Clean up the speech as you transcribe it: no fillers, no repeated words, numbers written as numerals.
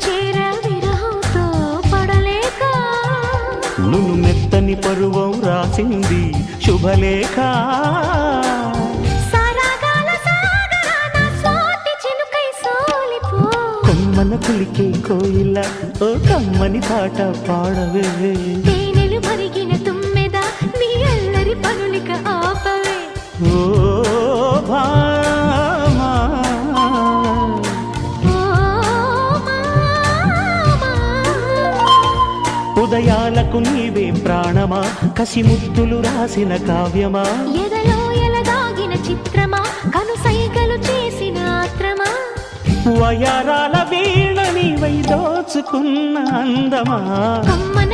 చేర విరహంతో పడలేక నును మెత్తని పరువం రాసింది శుభలేఖ. సరాగాల సాగరాన స్వాతి చినుకై సోలిపో కొమ్మన కులికే కోయిల ఓ కమ్మని పాట పాడవే. తేనెలు మరిగిన తుమ్మెద నీ అల్లరి పనులిక ఆపవే. ఓ భామా ఓ మామా ఉదయాలకు నీవే ప్రాణమా కసి ముద్దులు రాసిన కావ్యమా. ఎదలో ఎలదాగిన చిత్రమా కనుసైగలు చేసిన ఆత్రమా. వయారాల వీణ నీవై దోచుకున్న అందమా. కమ్మన